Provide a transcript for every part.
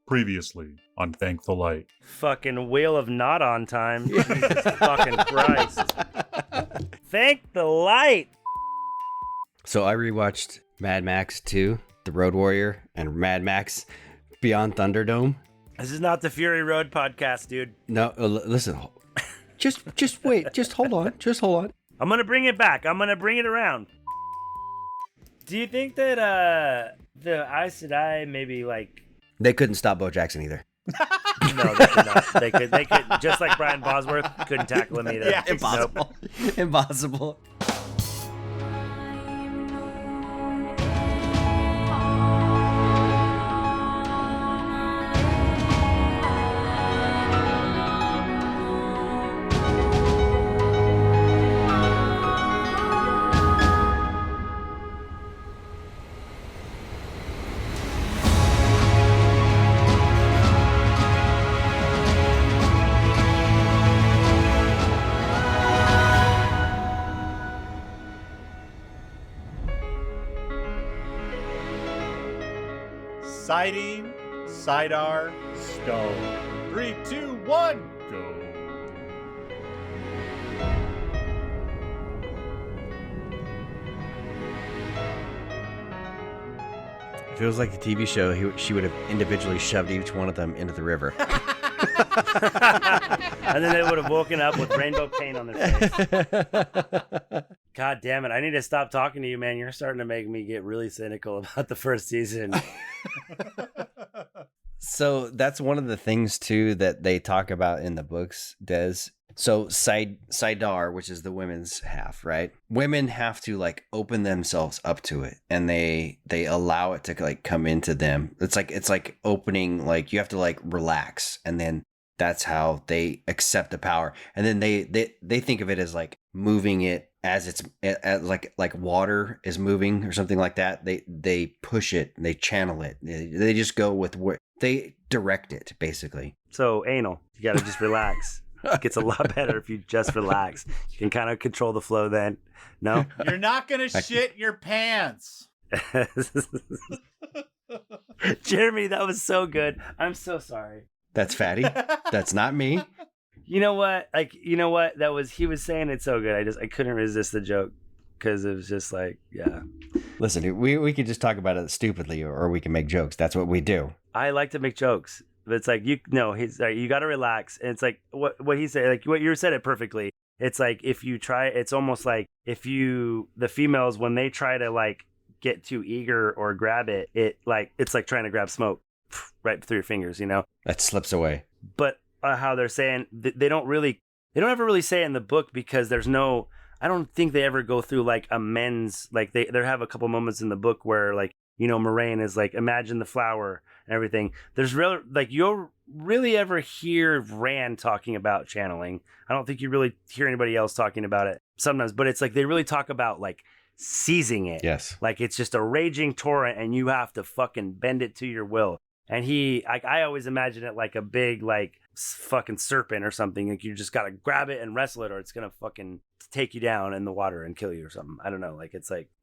Previously on Thank the Light. Fucking wheel of not on time. Jesus fucking Christ. Thank the light. So I rewatched Mad Max 2, The Road Warrior, and Mad Max Beyond Thunderdome. This is not the Fury Road podcast, dude. No, listen. Just wait. Just hold on. I'm gonna bring it back. I'm gonna bring it around. Do you think that the Aes Sedai maybe like... They couldn't stop Bo Jackson either. No, they could not. They could just like Brian Bosworth couldn't tackle him either. Yeah, impossible. Nope. Impossible. Saidin, Saidar, Stone. 3, 2, 1, go. If it was like a TV show, she would have individually shoved each one of them into the river. And then they would have woken up with rainbow paint on their face. God damn it. I need to stop talking to you, man. You're starting to make me get really cynical about the first season. So that's one of the things, too, that they talk about in the books, Des. So Saidar, which is the women's half, right? Women have to like open themselves up to it, and they allow it to like come into them. It's like opening, like you have to like relax, and then that's how they accept the power. And then they think of it as like moving it as it's as like water is moving or something like that. They push it, they channel it. They just go with where they direct it, basically. So anal, you got to just relax. It gets a lot better if you just relax. You can kind of control the flow then. No? You're not going to shit your pants. Jeremy, that was so good. I'm so sorry. That's Fatty. That's not me. You know what? He was saying it so good. I couldn't resist the joke because it was just like, yeah. Listen, we could just talk about it stupidly, or we can make jokes. That's what we do. I like to make jokes. But it's like, he's like, you got to relax. And it's like what he said, like what you said it perfectly. It's like, if you try, it's almost like the females, when they try to like get too eager or grab it, it's like trying to grab smoke right through your fingers, That slips away. But how they're saying, they don't ever really say it in the book, because I don't think they ever go through like a men's, like they have a couple moments in the book where like, Moraine is like, imagine the flower and everything. There's you'll really ever hear Rand talking about channeling. I don't think you really hear anybody else talking about it sometimes, but it's like they really talk about like seizing it. Yes. Like it's just a raging torrent and you have to fucking bend it to your will. And I always imagine it like a big, like fucking serpent or something. Like you just got to grab it and wrestle it, or it's going to fucking take you down in the water and kill you or something. I don't know. Like,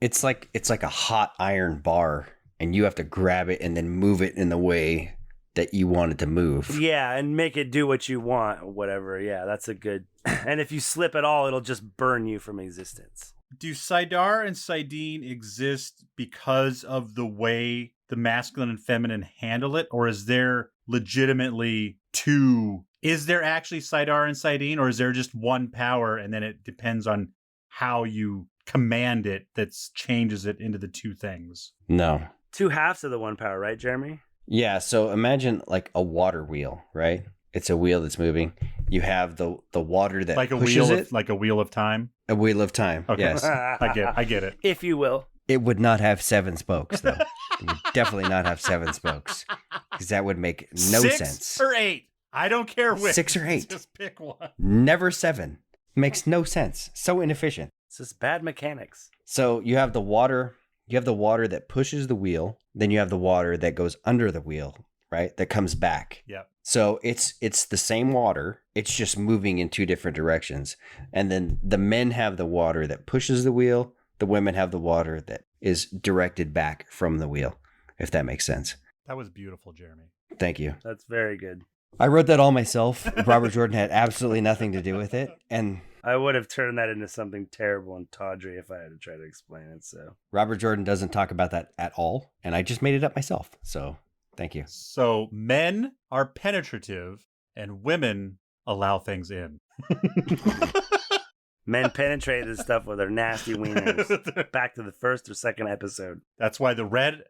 it's like a hot iron bar, and you have to grab it and then move it in the way that you want it to move. Yeah. And make it do what you want or whatever. Yeah. That's a good, and if you slip at all, it'll just burn you from existence. Do Saidar and Saidin exist because of the way the masculine and feminine handle it, or is there legitimately two? Is there actually Saidar and Saidin, or is there just one power and then it depends on how you command it that changes it into the two things? No. Two halves of the one power, right, Jeremy? Yeah, so imagine like a water wheel, right? It's a wheel that's moving. You have the water that pushes it. Like a wheel of time? A wheel of time, okay. Yes. I get it. If you will. It would not have 7 spokes, though. It would definitely not have 7 spokes, because that would make no sense. 6 or 8. I don't care which. 6 or 8. Just pick one. Never 7. Makes no sense. So inefficient. It's just bad mechanics. So you have the water. You have the water that pushes the wheel. Then you have the water that goes under the wheel, right? That comes back. Yep. So it's the same water. It's just moving in 2 different directions. And then the men have the water that pushes the wheel. The women have the water that is directed back from the wheel, if that makes sense. That was beautiful, Jeremy. Thank you. That's very good. I wrote that all myself. Robert Jordan had absolutely nothing to do with it. And I would have turned that into something terrible and tawdry if I had to try to explain it. So Robert Jordan doesn't talk about that at all. And I just made it up myself. So thank you. So men are penetrative and women allow things in. men penetrate this stuff with their nasty wieners. Back to the first or second episode. That's why the red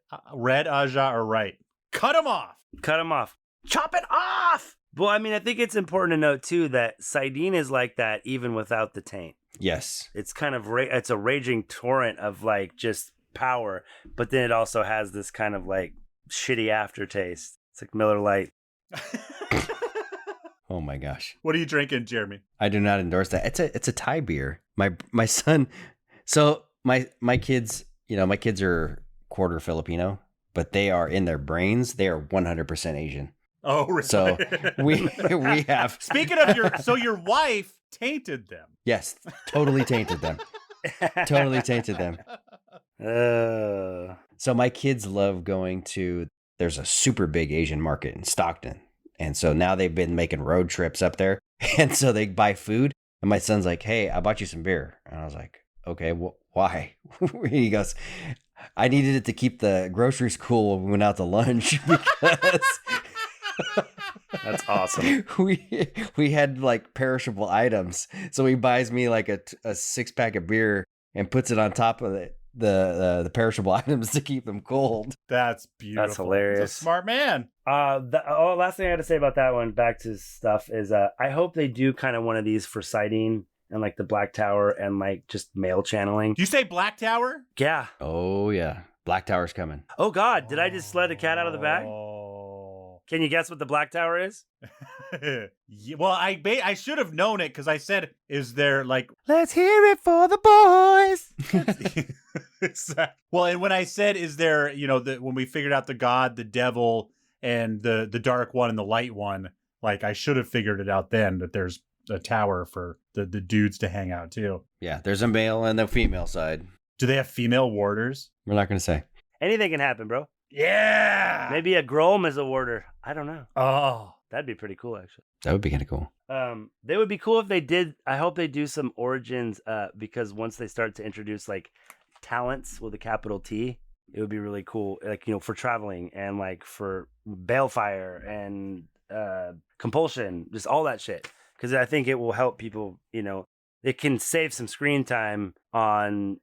Aja are right. Cut them off. Cut them off. Chop it off! Well, I mean, I think it's important to note, too, that Saidin is like that even without the taint. Yes. It's kind of, it's a raging torrent of, like, just power. But then it also has this kind of, like, shitty aftertaste. It's like Miller Lite. Oh, my gosh. What are you drinking, Jeremy? I do not endorse that. It's a Thai beer. My son, so my kids, my kids are quarter Filipino, but they are in their brains, they are 100% Asian. Oh, really? So we have. Speaking of your wife tainted them. Yes, totally tainted them. Totally tainted them. So my kids love going to. There's a super big Asian market in Stockton, and so now they've been making road trips up there, and so they buy food. And my son's like, "Hey, I bought you some beer," and I was like, "Okay, why?" He goes, "I needed it to keep the groceries cool when we went out to lunch because." That's awesome. We had like perishable items, so he buys me like a 6-pack of beer and puts it on top of the perishable items to keep them cold. That's beautiful. That's hilarious. He's a smart man. Last thing I had to say about that one, back to stuff, is I hope they do kind of one of these for Saidin and like the Black Tower and like just mail channeling. Do you say Black Tower? Yeah. Oh yeah, Black Tower's coming. Oh God, did I just let a cat out of the bag? Can you guess what the Black Tower is? Yeah, well, I should have known it because I said, "Is there like let's hear it for the boys?" Exactly. Well, and when I said, "Is there," when we figured out the God, the devil, and the dark one and the light one, like I should have figured it out then that there's a tower for the dudes to hang out too. Yeah, there's a male and a female side. Do they have female warders? We're not gonna say. Anything can happen, bro. Yeah. Maybe a Grom is a warder. I don't know. Oh, that'd be pretty cool, actually. That would be kind of cool. They would be cool if they did. I hope they do some origins, because once they start to introduce like talents with a capital T, it would be really cool. Like, for traveling and like for balefire and compulsion, just all that shit. Because I think it will help people. It can save some screen time on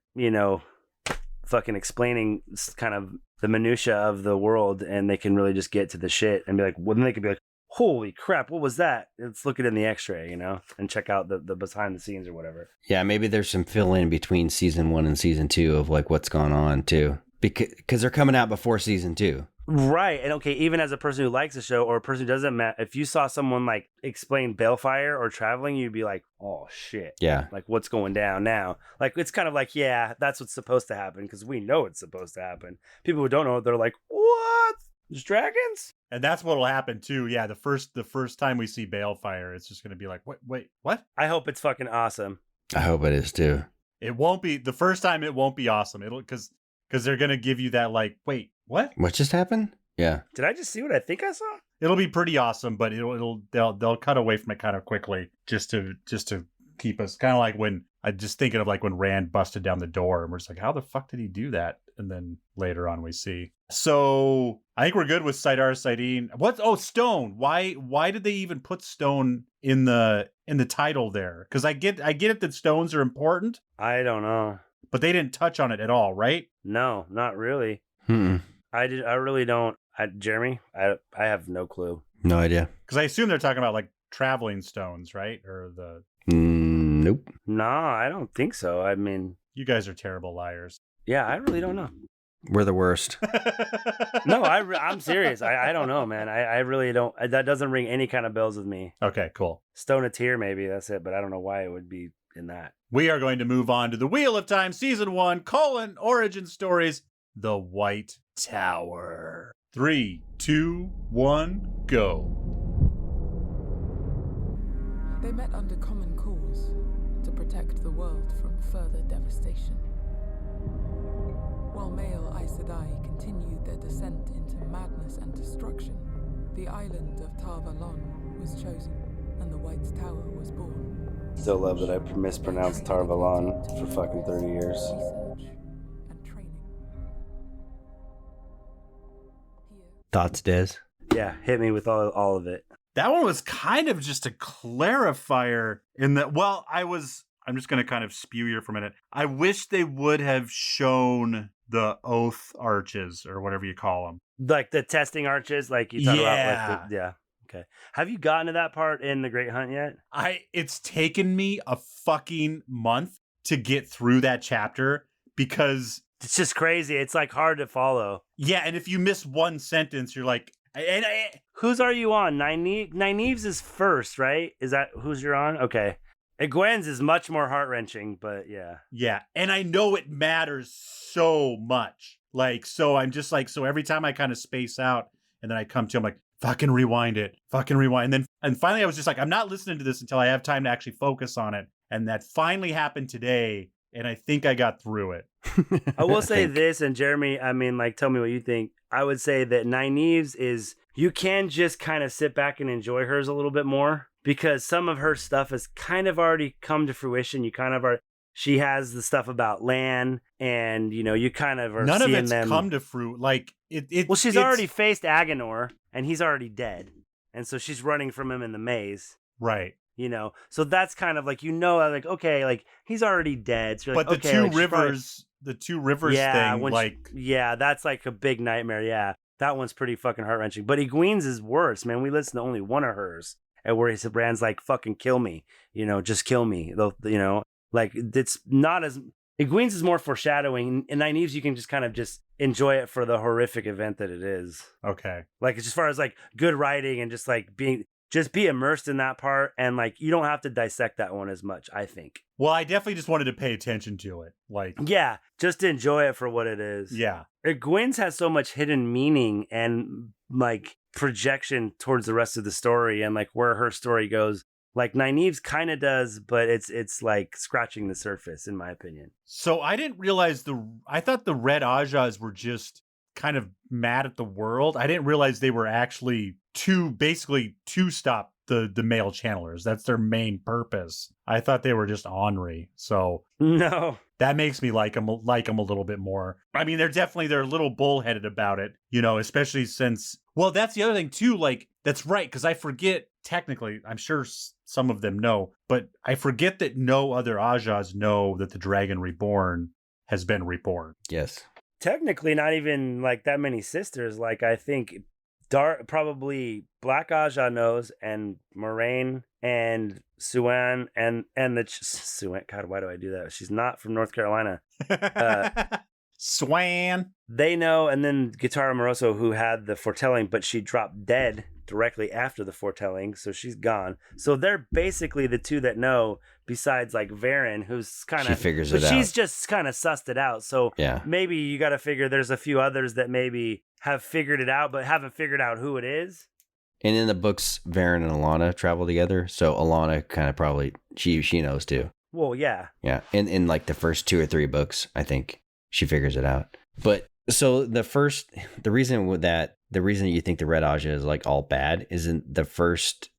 fucking explaining kind of the minutia of the world, and they can really just get to the shit and be like, well, then they could be like, holy crap, what was that? Let's look at it in the X-ray, and check out the behind the scenes or whatever. Yeah, maybe there's some fill in between season 1 and season 2 of like what's gone on too, because they're coming out before season 2. Right. And okay, even as a person who likes the show or a person who doesn't, if you saw someone like explain balefire or traveling, you'd be like, oh shit. Yeah. Like what's going down now? Like it's kind of like, yeah, that's what's supposed to happen because we know it's supposed to happen. People who don't know, they're like, what? There's dragons? And that's what'll happen too. Yeah, the first time we see balefire, it's just gonna be like, wait, what? I hope it's fucking awesome. I hope it is too. It won't be the first time. It won't be awesome. It'll because they're gonna give you that like, wait, what? What just happened? Yeah. Did I just see what I think I saw? It'll be pretty awesome, but they'll cut away from it kind of quickly just to keep us kind of like when I'm just thinking of like when Rand busted down the door and we're just like, how the fuck did he do that? And then later on we see. So I think we're good with Saidar Saidin. Stone. Why did they even put stone in the title there? Because I get it that stones are important. I don't know. But they didn't touch on it at all, right? No, not really. I really don't. Jeremy, I have no clue. No idea. Because I assume they're talking about like traveling stones, right? Or the nope. No, I don't think so. I mean, you guys are terrible liars. Yeah, I really don't know. We're the worst. No, I'm serious. I don't know, man. I really don't. That doesn't ring any kind of bells with me. Okay, cool. Stone a tear, maybe that's it. But I don't know why it would be in that. We are going to move on to the Wheel of Time, Season 1, Origin Stories, The White Tower. 3, 2, 1, go. They met under common cause to protect the world from further devastation. While male Aes Sedai continued their descent into madness and destruction, the island of Tar Valon was chosen, and the White Tower was born. Still love that I mispronounced Tar Valon for fucking 30 years. Research and training. Here, Thoughts, Des? Yeah, hit me with all of it. That one was kind of just a clarifier in that, well, I'm just going to kind of spew here for a minute. I wish they would have shown the oath arches or whatever you call them. Like the testing arches, like you talk Yeah. about. Like yeah. Okay. Have you gotten to that part in The Great Hunt yet? It's taken me a fucking month to get through that chapter because, It's just crazy. It's like hard to follow. yeah, and if you miss one sentence, you're like, Whose are you on? Nynaeve's is first, right? Is that who's you're on? Okay. Egwene's is much more heart-wrenching, but yeah. yeah, and I know it matters so much. Like, so I'm just like, so every time I kind of space out and then I come to, I'm like, fucking rewind it, fucking rewind. And finally I was just like, I'm not listening to this until I have time to actually focus on it. And that finally happened today. And I think I got through it. I will say this, and Jeremy, I mean, like, tell me what you think. I would say that Nynaeve's is, you can just kind of sit back and enjoy hers a little bit more because some of her stuff has kind of already come to fruition. You kind of are, she has the stuff about Lan, and, you know, you kind of are None seeing of it's them. come to fruit. Like, Well, she's already faced Agenor, and he's already dead. And so she's running from him in the maze. right. You know, so that's kind of like, you know, like, okay, like he's already dead. So you're But like, the okay, two like, she's rivers, the two rivers yeah, thing, when like, yeah, that's like a big nightmare. Yeah, that one's pretty fucking heart wrenching. But Egwene's is worse, man. We listened to only one of hers, and where Brand's like, "Fucking kill me," you know, just kill me. They'll, you know, like it's not as Egwene's is more foreshadowing, and Nynaeve's you can just kind of just enjoy it for the horrific event that it is. okay. Like as far as like good writing and just like be immersed in that part, and like you don't have to dissect that one as much, I think. Well, I definitely just wanted to pay attention to it. Like, Yeah, just enjoy it for what it is. yeah. Egwene's has so much hidden meaning and like projection towards the rest of the story and like where her story goes. Like Nynaeve's kind of does, but it's like scratching the surface, in my opinion. So I didn't realize I thought the Red Ajas were just kind of mad at the world. I didn't realize they were actually basically to stop the male channelers. That's their main purpose. I thought they were just ornery. So No. that makes me like them a little bit more. I mean, they're a little bullheaded about it, you know, especially since, well, that's the other thing too. Like, that's right. Because I forget, technically, I'm sure some of them know, but I forget that no other Ajas know that the Dragon Reborn has been reborn. Yes. Technically, not even like that many sisters. Like I think probably Black Aja knows, and Moraine and Suan and the Suan. God, why do I do that? She's not from North Carolina. Swan. They know, and then Guitarra Moroso, who had the foretelling, but she dropped dead directly after the foretelling, so she's gone. So they're basically the two that know, besides like Varen, who's kind of, She figures but it out. she's just kind of sussed it out. So Yeah. maybe you got to figure there's a few others that maybe have figured it out, but haven't figured out who it is. And in the books, Varen and Alana travel together, so Alana kind of probably she knows too. Well, yeah. Yeah, in like the first 2 or 3 books, I think she figures it out. But so the reason you think the Red Aja is like all bad is in the first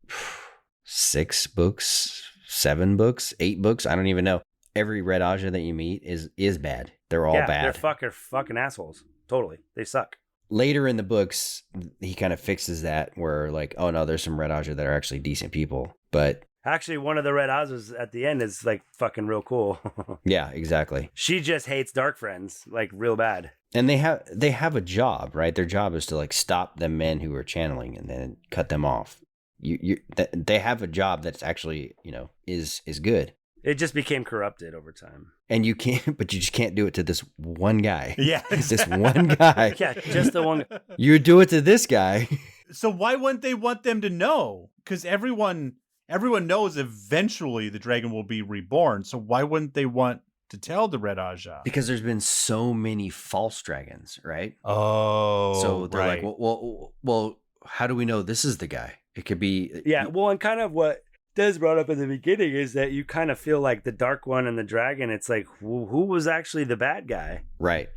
6 books, 7 books, 8 books. I don't even know. Every Red Aja that you meet is bad. They're all bad. They're fucking assholes. Totally, they suck. Later in the books, he kind of fixes that where like, oh no, there's some Red Aja that are actually decent people. But Actually, one of the Red Ajas at the end is like fucking real cool. yeah, exactly. She just hates Dark Friends like real bad. And they have a job, right? Their job is to like stop the men who are channeling and then cut them off. They have a job that's actually, you know, is good. It just became corrupted over time. And you just can't do it to this one guy. Yeah. This one guy. Yeah, just the one. You do it to this guy. So why wouldn't they want them to know? Because everyone knows eventually the dragon will be reborn. So why wouldn't they want to tell the Red Aja? Because there's been so many false dragons, right? Oh, So they're right. like, well, how do we know this is the guy? It could be. Yeah, well, and kind of what Des brought up in the beginning is that you kind of feel like the Dark One and the Dragon, it's like, who was actually the bad guy? Right.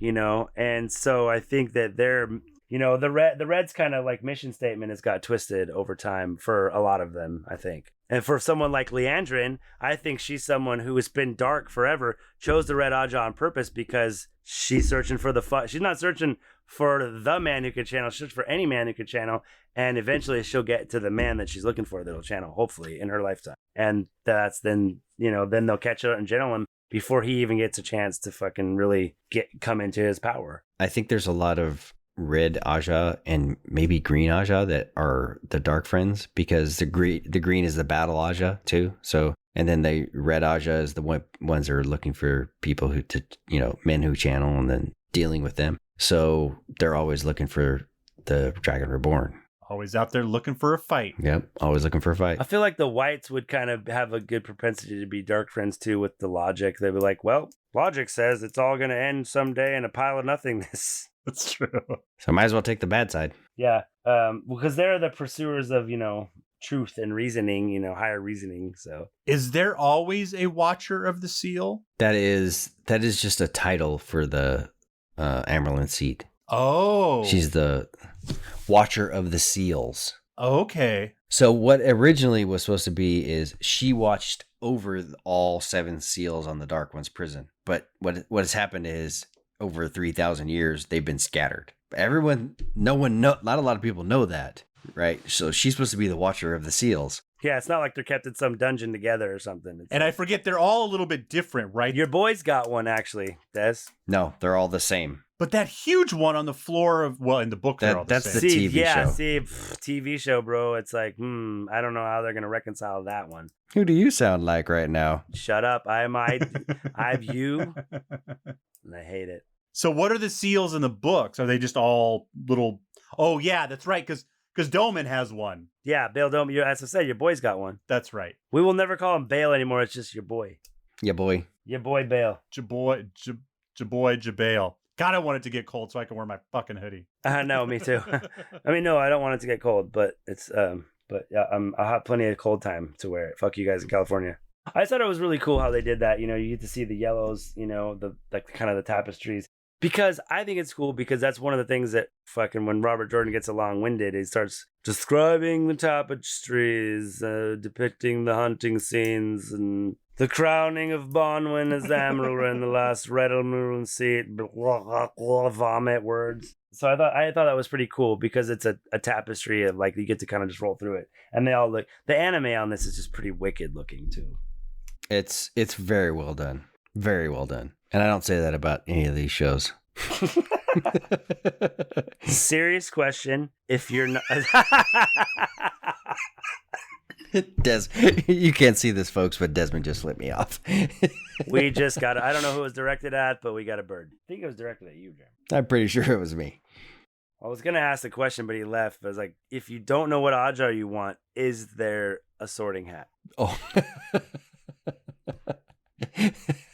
And so I think that they're, the Reds kind of like mission statement has got twisted over time for a lot of them, I think. And for someone like Leandrin, I think she's someone who has been dark forever, chose the Red Aja on purpose because she's searching for she's not searching for the man who could channel, she's searching for any man who could channel. And eventually she'll get to the man that she's looking for that'll channel, hopefully, in her lifetime. And that's then they'll catch her and channel him before he even gets a chance to fucking really come into his power. I think there's a lot of red Aja and maybe green Aja that are the dark friends, because the green is the battle Aja too. So, and then the red Aja is the ones that are looking for people men who channel and then dealing with them. So they're always looking for the Dragon Reborn. Always out there looking for a fight. Yep, always looking for a fight. I feel like the whites would kind of have a good propensity to be dark friends too with the logic. They'd be like, well, logic says it's all going to end someday in a pile of nothingness. That's true. So might as well take the bad side. Yeah, because they're the pursuers of, truth and reasoning, higher reasoning. So is there always a Watcher of the Seal? That is just a title for the Amberlin seat. Oh. She's the Watcher of the Seals. Okay. So what originally was supposed to be is she watched over all 7 seals on the Dark One's prison. But what has happened is over 3,000 years, they've been scattered. Not a lot of people know that, right? So she's supposed to be the Watcher of the Seals. yeah, it's not like they're kept in some dungeon together or something. And I forget, they're all a little bit different, right? Your boy's got one, actually, Des. No, they're all the same. But that huge one on the floor of, in the book, they're all that's the the same. TV show. TV show, bro. It's like, I don't know how they're going to reconcile that one. Who do you sound like right now? Shut up. I'm you, and I hate it. So what are the seals in the books? Are they just all little... Oh, yeah, that's right, because Doman has one. Yeah, Bale Dome. As I said, your boy's got one. That's right. We will never call him Bale anymore. It's just your boy. Yeah, boy. Your boy Bale. Jabale. God, I want it to get cold so I can wear my fucking hoodie. No, me too. I mean, no, I don't want it to get cold, but it's but yeah, I'll have plenty of cold time to wear it. Fuck you guys in California. I just thought it was really cool how they did that. You get to see the yellows, the kind of the tapestries. Because I think it's cool because that's one of the things that fucking when Robert Jordan gets long-winded, he starts describing the tapestries, depicting the hunting scenes and the crowning of Bonwyn as Amaral in the last Red Moon seat, vomit words. So I thought that was pretty cool because it's a tapestry of like you get to kind of just roll through it. And they all look, the anime on this is just pretty wicked looking too. It's very well done. Very well done. And I don't say that about any of these shows. Serious question. If you're not... Des, you can't see this, folks, but Desmond just lit me off. We just got... I don't know who it was directed at, but we got a bird. I think it was directed at you, Jeremy. I'm pretty sure it was me. I was going to ask the question, but he left. I was like, if you don't know what Ajar you want, is there a sorting hat? Oh.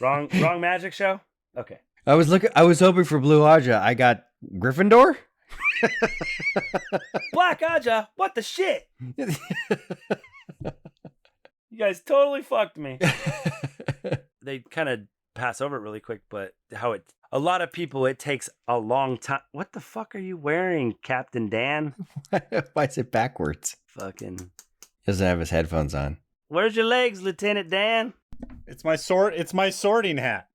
Wrong magic show? Okay. I was hoping for Blue Aja. I got Gryffindor? Black Aja? What the shit? You guys totally fucked me. They kind of pass over it really quick, but a lot of people, it takes a long time. What the fuck are you wearing, Captain Dan? Why is it backwards? Fucking. He doesn't have his headphones on. Where's your legs, Lieutenant Dan? It's my sorting hat.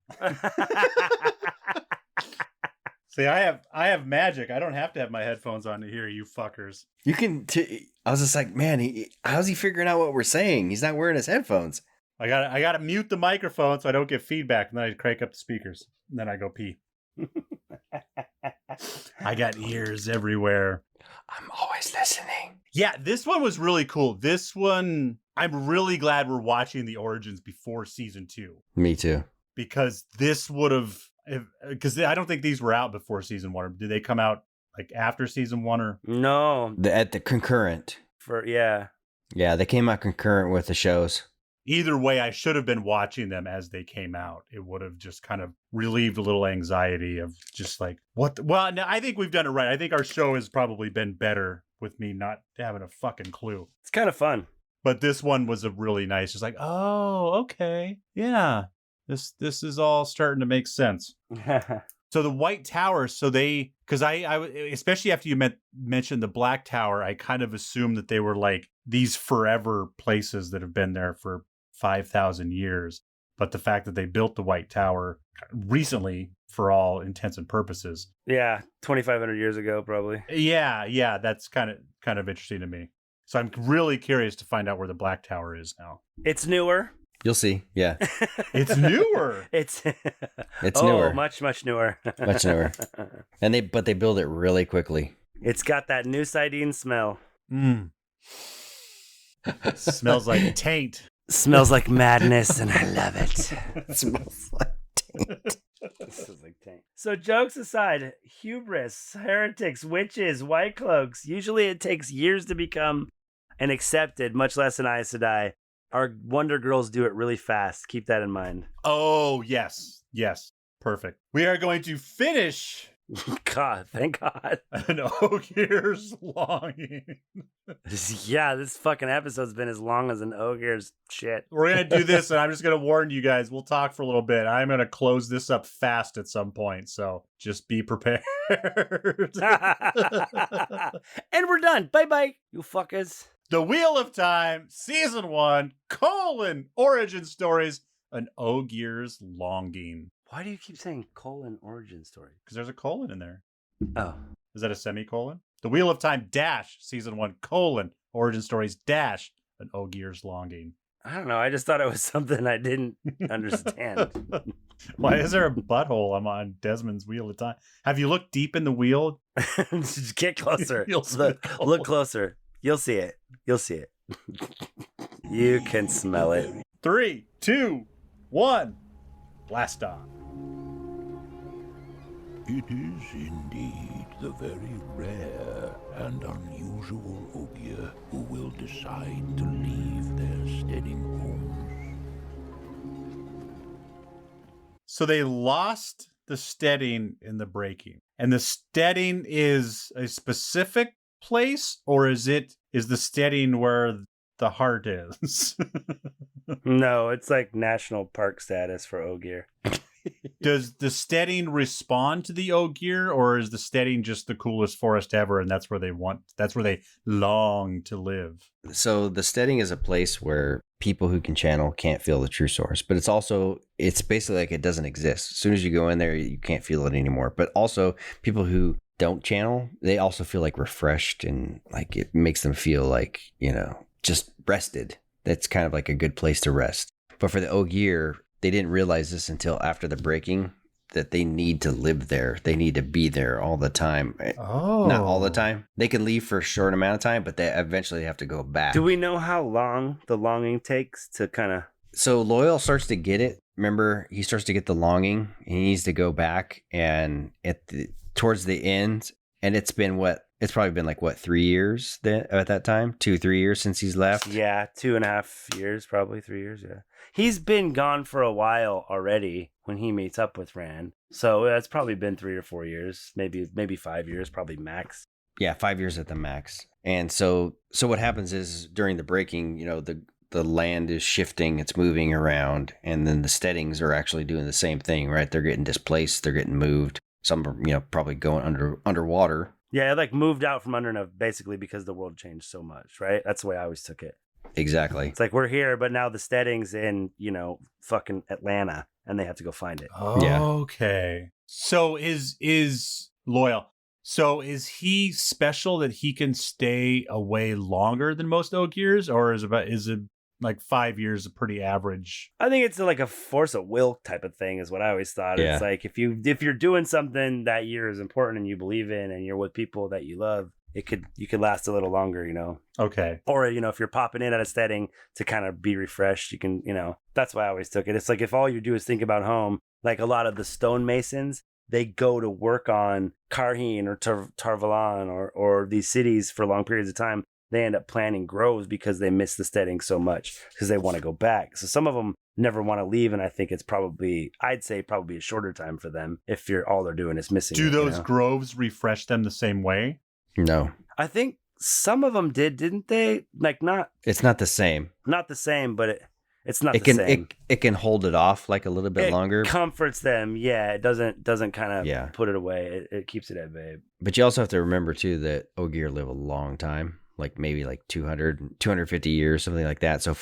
See, I have magic. I don't have to have my headphones on to hear you fuckers. You can. I was just like, man, how's he figuring out what we're saying? He's not wearing his headphones. I gotta mute the microphone so I don't get feedback, and then I crank up the speakers, and then I go pee. I got ears everywhere. I'm always listening. Yeah, this one was really cool. This one, I'm really glad we're watching the origins before season 2. Me too. Because this would have, because I don't think these were out before season 1. Or did they come out like after season 1 or? No. At the concurrent. Yeah, they came out concurrent with the shows. Either way, I should have been watching them as they came out. It would have just kind of relieved a little anxiety of just like, what? Well, no, I think we've done it right. I think our show has probably been better with me not having a fucking clue. it's kind of fun. But this one was a really nice, just like, oh, okay. Yeah. This is all starting to make sense. So the White Tower, so they, because I especially after you mentioned the Black Tower, I kind of assumed that they were like these forever places that have been there for 5,000 years. But the fact that they built the White Tower recently, for all intents and purposes. Yeah, 2,500 years ago, probably. Yeah, that's kind of interesting to me. So I'm really curious to find out where the Black Tower is now. It's newer. You'll see. Yeah. It's newer. It's newer. Much newer. Much newer. But they build it really quickly. It's got that new Saidin smell. Smells like taint. Smells like madness, and I love it. It smells like taint. Smells like taint. So jokes aside, hubris, heretics, witches, white cloaks. Usually it takes years to become and accepted, much less an Aes Sedai. Our Wonder Girls do it really fast. Keep that in mind. Oh, yes. Perfect. We are going to finish. God, thank God. An Ogier's longing. Yeah, this fucking episode's been as long as an Ogier's shit. We're going to do this, and I'm just going to warn you guys. We'll talk for a little bit. I'm going to close this up fast at some point, so just be prepared. And we're done. Bye-bye, you fuckers. The Wheel of Time, Season 1, origin stories, an Ogier's longing. Why do you keep saying : origin story? Because there's a colon in there. Oh. Is that a semicolon? The Wheel of Time dash Season 1 origin stories dash an Ogier's longing. I don't know. I just thought it was something I didn't understand. Why is there a butthole? I'm on Desmond's Wheel of Time. Have you looked deep in the wheel? Just get closer. Look closer. You'll see it. You can smell it. 3, 2, 1. Blast off. It is indeed the very rare and unusual Ogier who will decide to leave their steading homes. So they lost the steading in the breaking. And the steading is a specific place, or is the steading where the heart is? No, it's like national park status for Ogier. Does the steading respond to the Ogier, or is the steading just the coolest forest ever, and that's where they long to live? So the steading is a place where people who can channel can't feel the true source, but it's basically like it doesn't exist. As soon as you go in there, you can't feel it anymore. But also people who don't channel, they also feel like refreshed, and like it makes them feel like, just rested. That's kind of like a good place to rest. But for the Ogier, they didn't realize this until after the breaking, that they need to live there. They need to be there all the time. Oh. Not all the time. They can leave for a short amount of time, but they eventually have to go back. Do we know how long the longing takes to kind of... So Loyal starts to get it. Remember, he starts to get the longing, and he needs to go back, and towards the end, and it's probably been like 3 years at that time, 2-3 years since he's left. Yeah, 2.5 years, probably 3 years. Yeah, he's been gone for a while already when he meets up with Rand. So it's probably been 3 or 4 years, maybe 5 years, probably max. Yeah, 5 years at the max. And so what happens is during the breaking, the land is shifting, it's moving around, and then the steadings are actually doing the same thing, right? They're getting displaced, they're getting moved. Some are, probably going underwater. Yeah, it moved out from underneath basically because the world changed so much, right? That's the way I always took it. Exactly. It's like we're here, but now the steading's in, fucking Atlanta, and they have to go find it. Okay. So is Loyal. So is he special that he can stay away longer than most Ogiers, or is it like 5 years a pretty average? I think it's like a force of will type of thing is what I always thought. Yeah. It's like if you're doing something that year is important and you believe in and you're with people that you love, you could last a little longer, Okay. Or, if you're popping in at a steading to kind of be refreshed, you can, that's why I always took it. It's like if all you do is think about home, like a lot of the stonemasons, they go to work on Karheen or Tarvalon or these cities for long periods of time. They end up planting groves because they miss the steading so much because they want to go back. So some of them never want to leave, and I think it's I'd say probably a shorter time for them if all they're doing is missing. Do those groves refresh them the same way? No. I think some of them didn't they? Like It's not the same. not the same, but it's not It the can same. it can hold it off like a little bit It longer. comforts them. Yeah, it doesn't kind of Yeah. put it away. It keeps it at bay. But you also have to remember too that Ogier live a long time, like maybe like 250 years, something like that. So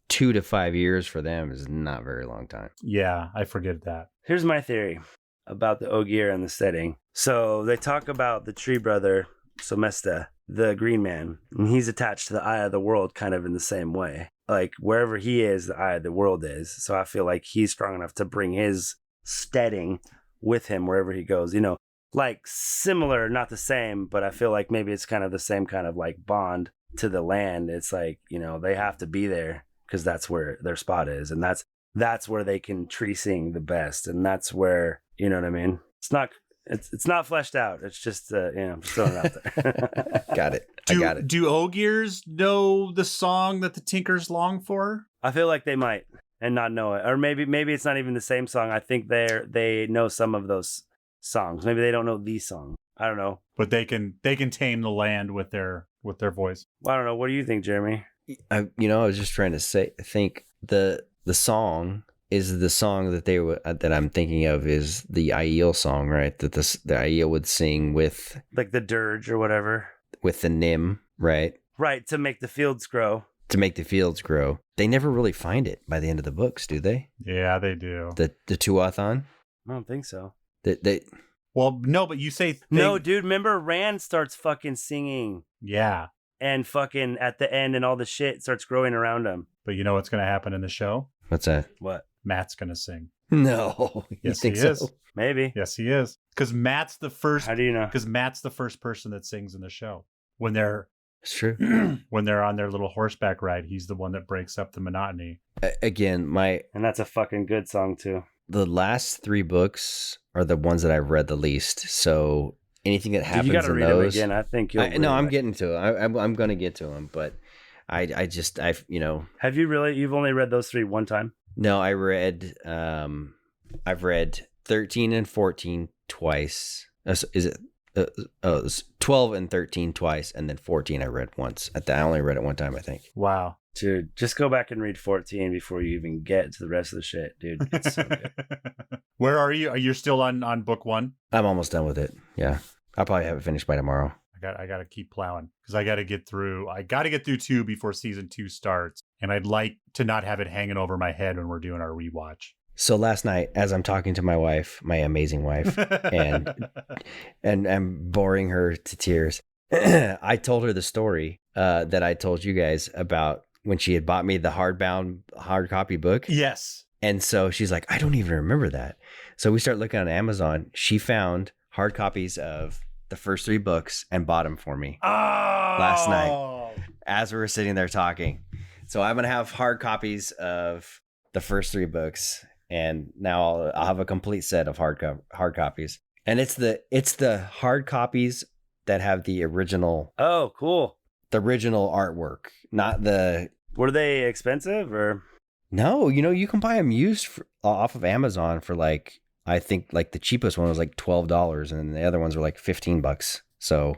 2 to 5 years for them is not a very long time. Yeah, I forget that. Here's my theory about the Ogier and the setting. So they talk about the tree brother, Somesta, the green man, and he's attached to the eye of the world kind of in the same way. Like wherever he is, the eye of the world is. So I feel like he's strong enough to bring his steading with him wherever he goes. Like similar, not the same, but I feel like maybe it's kind of the same kind of like bond to the land. It's like, they have to be there because that's where their spot is. And that's where they can tree sing the best. And that's where, you know what I mean? It's not fleshed out. It's just, I'm just throwing it out there. Got it. I got it. Do Ogiers know the song that the Tinkers long for? I feel like they might and not know it. Or maybe it's not even the same song. I think they know some of those songs. Maybe they don't know these songs. I don't know. But they can tame the land with their voice. Well, I don't know. What do you think, Jeremy? I was just trying to think the song is the song that I'm thinking of is the Aiel song, right? That the Aiel would sing with Like the dirge or whatever. with the Nim, right? Right, to make the fields grow. To make the fields grow. They never really find it by the end of the books, do they? Yeah, they do. The Tuathon? I don't think so. Well, no, but you say No, dude, remember Rand starts fucking singing Yeah, and fucking at the end and all the shit starts growing around him. but you know what's going to happen in the show? What's that? What? Matt's going to sing. No. You Yes, think he so? is. Maybe. Yes, he is. Because Matt's the first. How do you know? Because Matt's the first person that sings in the show. When they're It's true. when they're on their little horseback ride, he's the one that breaks up the monotony. Again, And that's a fucking good song too. the last 3 books are the ones that I've read the least. So anything that Dude, happens you got to in read those, them again. I think you'll. no, I'm getting to it. I'm going to get to them, but I've Have you really? You've only read those 3 one time? no, I've read 13 and 14 twice. Is it? It's 12 and 13 twice, and then 14 I read once. I only read it one time, I think. Wow. Dude, just go back and read 14 before you even get to the rest of the shit, dude. It's so good. Where are you? Are you still on book 1? I'm almost done with it. Yeah, I'll probably have it finished by tomorrow. I got to keep plowing because I got to get through 2 before season 2 starts, and I'd like to not have it hanging over my head when we're doing our rewatch. So last night, as I'm talking to my wife, my amazing wife, and I'm boring her to tears, I told her the story that I told you guys about when she had bought me the hard copy book. Yes. And so she's like, I don't even remember that. So we start looking on Amazon. She found hard copies of the first 3 books and bought them for me last night as we were sitting there talking. So I'm going to have hard copies of the first 3 books. And now I'll have a complete set of hard copies. And it's the hard copies that have the original Oh, cool. the original artwork, not the. Were they expensive or? No, you can buy them used off of Amazon for like, I think like the cheapest one was like $12, and the other ones were like $15. So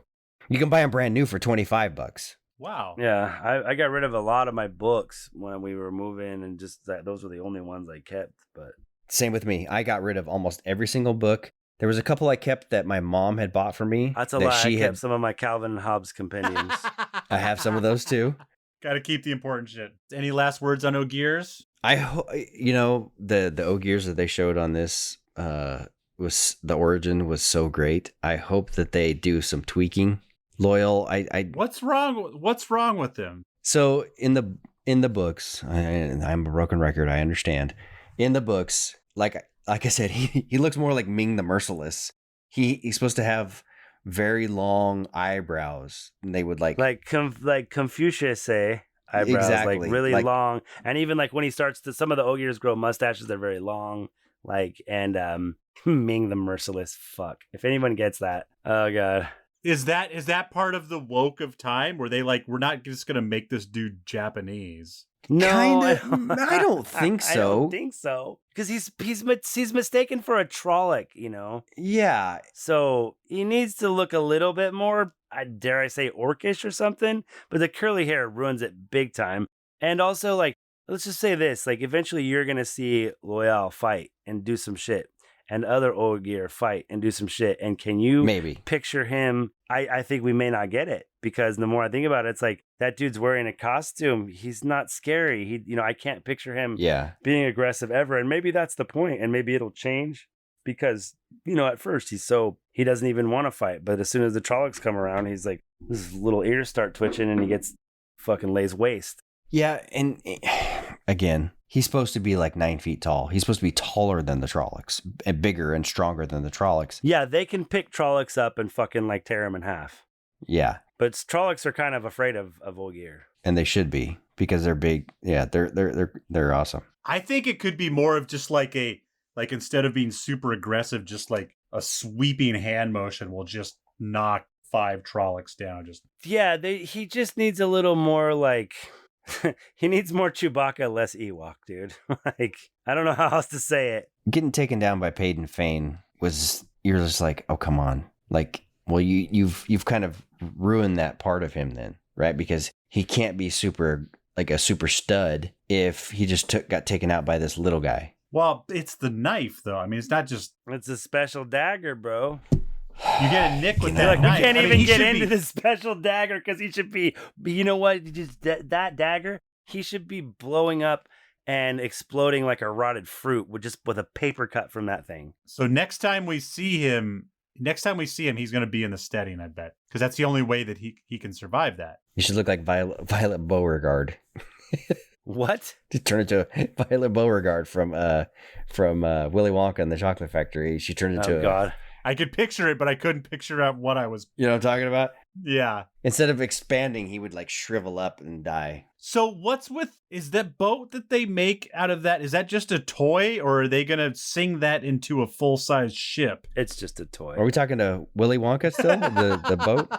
you can buy them brand new for $25. Wow. Yeah, I got rid of a lot of my books when we were moving, and just those were the only ones I kept. But Same with me. I got rid of almost every single book. There was a couple I kept that my mom had bought for me. that's a lie. I kept some of my Calvin and Hobbes compendiums. I have some of those too. Got to keep the important shit. Any last words on Ogiers? I hope the Ogiers that they showed on this was the origin was so great. I hope that they do some tweaking. Loyal, What's wrong with them? So in the books, I'm a broken record. I understand. In the books, like I said, he looks more like Ming the Merciless. He's supposed to have very long eyebrows, and they would like Confucius say eyebrows, Exactly. like really Like- long, and even like when he starts to, some of the Ogiers grow mustaches, they're very long, like, and Ming the Merciless. Fuck, if anyone gets that, oh god. Is that part of the woke of time where they like, we're not just going to make this dude Japanese? No, I don't think so. I don't think so. Because he's mistaken for a Trolloc, you know? Yeah. So he needs to look a little bit more, dare I say, orcish or something. But the curly hair ruins it big time. And also, like, let's just say this. Like, eventually you're going to see Loyal fight and do some shit. And other Ogier fight and do some shit. And can you Maybe picture him? I think we may not get it. Because the more I think about it, it's like, that dude's wearing a costume. He's not scary. I can't picture him being aggressive ever. And maybe that's the point. And maybe it'll change. Because, at first he doesn't even want to fight. But as soon as the Trollocs come around, he's like, his little ears start twitching and he gets fucking lays waste. Yeah, and again, he's supposed to be like 9 feet tall. He's supposed to be taller than the Trollocs, and bigger and stronger than the Trollocs. Yeah, they can pick Trollocs up and fucking like tear him in half. Yeah. But Trollocs are kind of afraid of Ogier. And they should be, because they're big. Yeah, they're awesome. I think it could be more of just like instead of being super aggressive, just like a sweeping hand motion will just knock 5 Trollocs down. He just needs a little more like... he needs more Chewbacca, less Ewok, dude. Like, I don't know how else to say it. Getting taken down by Paden Fane you're just like, oh, come on. Like, well, you've kind of ruined that part of him then, right? Because he can't be a super stud if he just got taken out by this little guy. Well, it's the knife, though. I mean, it's not just... It's a special dagger, bro. You get a nick with that like, knife. We can't even get into the special dagger because he should be... You know what? Just that dagger, he should be blowing up and exploding like a rotted fruit with a paper cut from that thing. So next time we see him, he's going to be in the steading, I bet. Because that's the only way that he can survive that. You should look like Violet Beauregard. What? To turn into Violet Beauregard from Willy Wonka and the Chocolate Factory. She turned into... Oh, God. I could picture it, but I couldn't picture out what I was... You know what I'm talking about? Yeah. Instead of expanding, he would like shrivel up and die. So is that boat that they make out of that, is that just a toy, or are they going to sing that into a full-size ship? It's just a toy. Are we talking to Willy Wonka still? the boat?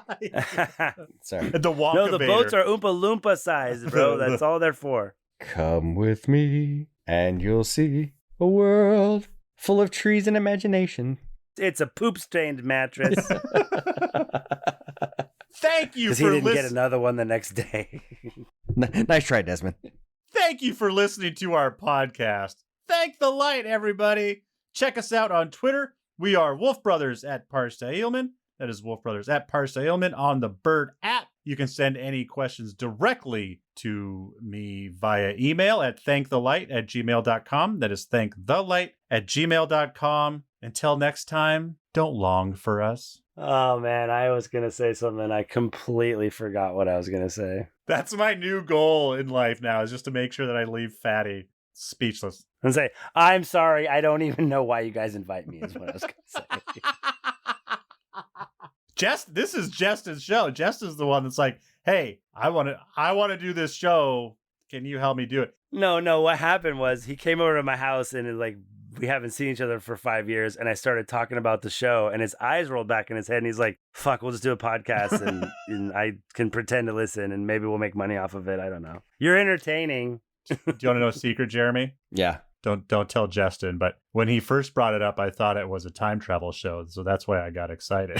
Sorry. The Wonka No, the boats are Oompa Loompa size, bro. That's all they're for. Come with me and you'll see a world full of trees and imagination. It's a poop-stained mattress. Thank you for listening. Because he didn't get another one the next day. Nice try, Desmond. Thank you for listening to our podcast. Thank the light, everybody. Check us out on Twitter. We are Wolf Brothers at Parsa Ailman. That is Wolf Brothers at Parsa Ailman on the Bird app. You can send any questions directly to me via email at thankthelight@gmail.com. That is thankthelight@gmail.com. Until next time, don't long for us. Oh, man, I was going to say something. I completely forgot what I was going to say. That's my new goal in life now, is just to make sure that I leave Fatty speechless. And say, I'm sorry, I don't even know why you guys invite me, is what I was going to say. This is Justin's show. Justin's the one that's like, hey, I want to do this show. Can you help me do it? No. What happened was he came over to my house and we haven't seen each other for 5 years. And I started talking about the show and his eyes rolled back in his head. And he's like, fuck, we'll just do a podcast and I can pretend to listen and maybe we'll make money off of it. I don't know. You're entertaining. Do you want to know a secret, Jeremy? Yeah. Don't tell Justin, but when he first brought it up, I thought it was a time travel show. So that's why I got excited.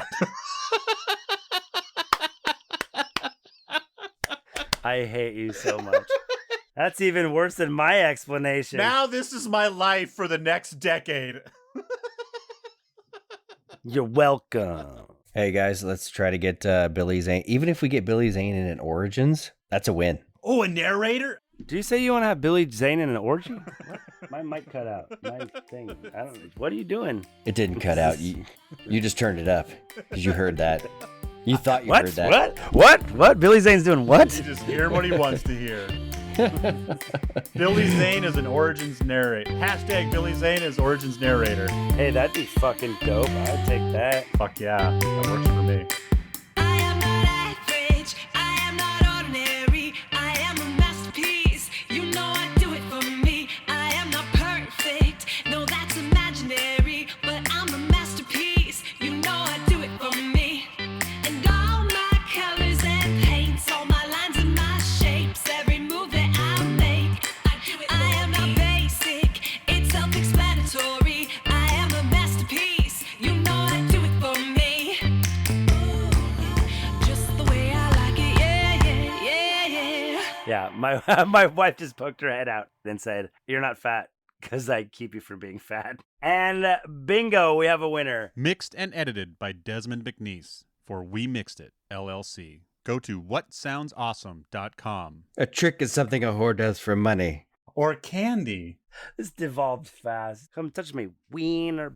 I hate you so much. That's even worse than my explanation. Now this is my life for the next decade. You're welcome. Hey guys, let's try to get Billy Zane. Even if we get Billy Zane in an Origins, that's a win. Oh, a narrator? Do you say you want to have Billy Zane in an orgy? What? My mic cut out. My thing. I don't. What are you doing? It didn't cut out. You just turned it up because you heard that. You thought you heard that. What? Billy Zane's doing what? You just hear what he wants to hear. Billy Zane is an Origins narrator. Hashtag Billy Zane is Origins narrator. Hey, that'd be fucking dope. I'd take that. Fuck yeah. That works for me. I am not average. I am not ordinary. I am a masterpiece. You know I do it for me. I am not perfect. No, that's imaginary. But I'm a masterpiece. You know I do it for me. And Yeah, my my wife just poked her head out and said, "You're not fat because I keep you from being fat." And bingo, we have a winner. Mixed and edited by Desmond McNeese for We Mixed It, LLC. Go to whatsoundsawesome.com. A trick is something a whore does for money. Or candy. This devolved fast. Come touch me, wiener.